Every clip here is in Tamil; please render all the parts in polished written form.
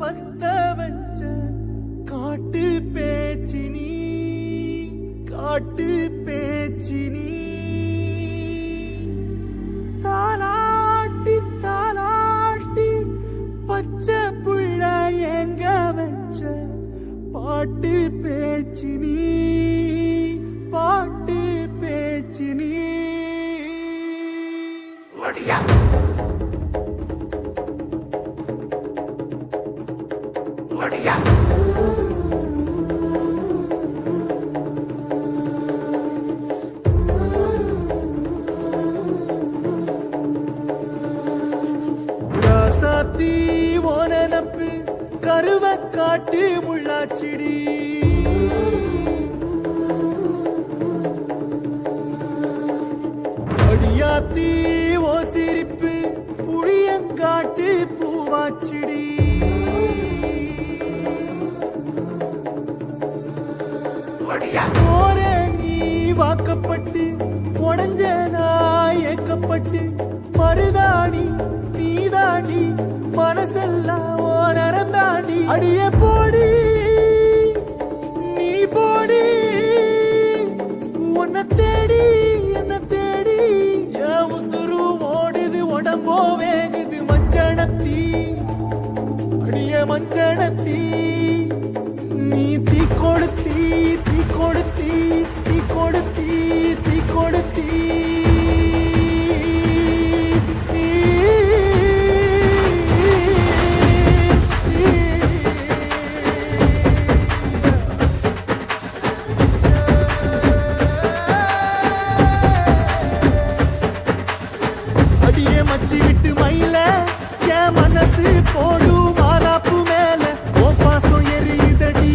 பத்த வச்ச காட்டு பேச்சினி காட்டு பேச்சினி தாலாட்டி தாலாட்டி பச்சை புள்ள எங்க வச்ச பாட்டு பேச்சினி பாட்டு பேச்சினி ஒடியா ஒடியா ராசாத்தி ஓனப்பு கருவ காட்டு முள்ளாச்சிடி அடியாத்தி ஓ சிரிப்பு புளியங்காட்டு பூவாச்சிடி போரே நீ வாக்கப்பட்டு உடஞ்ச நாய் ஏக்கப்பட்டு மருதாணி நீதாண்டி மனசெல்லாம் ஓ நரந்தாண்டி அடிய போடி நீ போடி உன்னை தேடி என்ன தேடி என் உசுரு ஓடுது உடம்போ வேகுது மஞ்சனத்தி அடிய மஞ்சனத்தி நீ தீ கொடுத்தி தீ கொடுத்தி தீ கொடுத்தி தீ கொடுத்தி அடியே மச்சி விட்டு மயில என் மனசு போடு மாறாப்பு மேல ஓ பாசம் எரியுதடி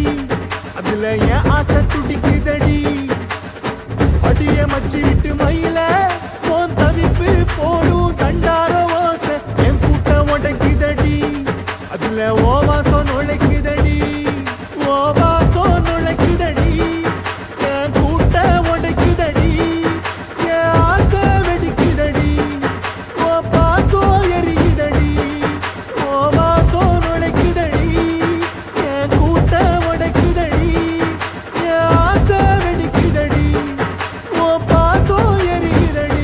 அதுல என் ஆசை துடிக்குதடி அடிய மச்சி விட்டு மயில போன் தவிப்பு போடும் தண்டார ஓசை என் கூட்ட உடைக்குதடி அதுல ஓ வாசம் நுழைக்குதடி ஓ வாசம் நுழைக்குதடி என் கூட்ட உடைக்குதடி என் ஆசை வெடிக்குதடி ஓ பாசம் எரியுதடி ஓ வாசம் நுழைக்குதடி என் கூட்ட உடைக்குதடி என் ஆசை வெடிக்குதடி ஓ பாசம் எரியுதடி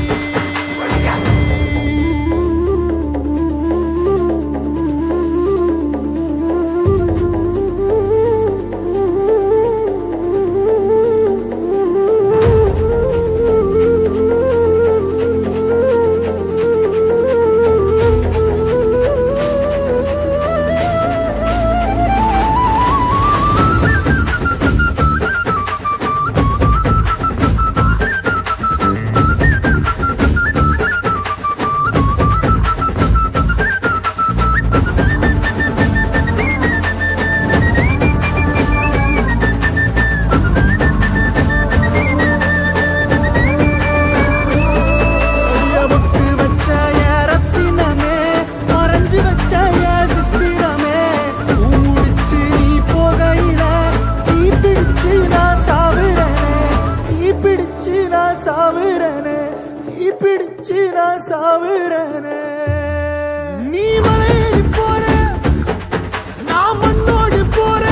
நீ மலையேறி போற நான் மண்ணோடு போற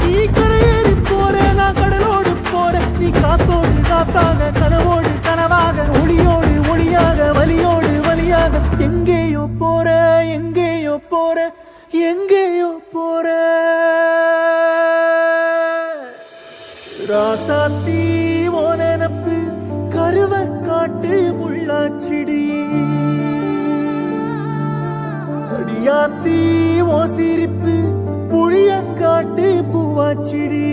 நீ கரையேறி போற நான் கடலோடு போற நீ காத்தோடு காத்தாக கனவோடு கனவாக ஒளியோடு ஒளியாக வலியோடு வலியாக எங்கேயோ போற எங்கேயோ போற எங்கேயோ போற ராசாத்தி ஓ நினப்பு கருவ காட்டு முள்ளாச்சிடி அடியாத்தி ஓ சிரிப்பு புளியங்காட்டு பூவாச்சிடி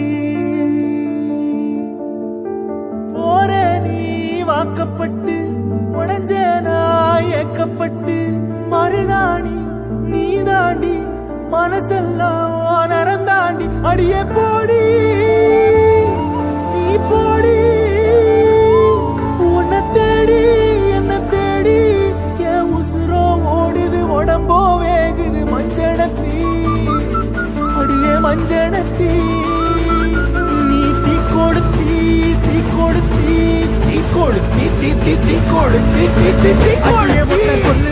போற நீ வாக்கப்பட்டு உடஞ்ச நாய் ஏக்கப்பட்டு மருதாணி நீதாண்டி மனசெல்லாம் ஓ நரந்தாண்டி அடிய போடி நீ போடி உன்னை தேடி என்ன தேடி என் உசுரோ ஓடுது உடம்போ வேகுது மஞ்சனத்தி அடியே மஞ்சனத்தி நீ தீ கொடுத்தி தீ கொடுத்தி தீ கொடுத்தி தீ தீ தீ கொடுத்தி தீ தீ தீ கொடுத்தி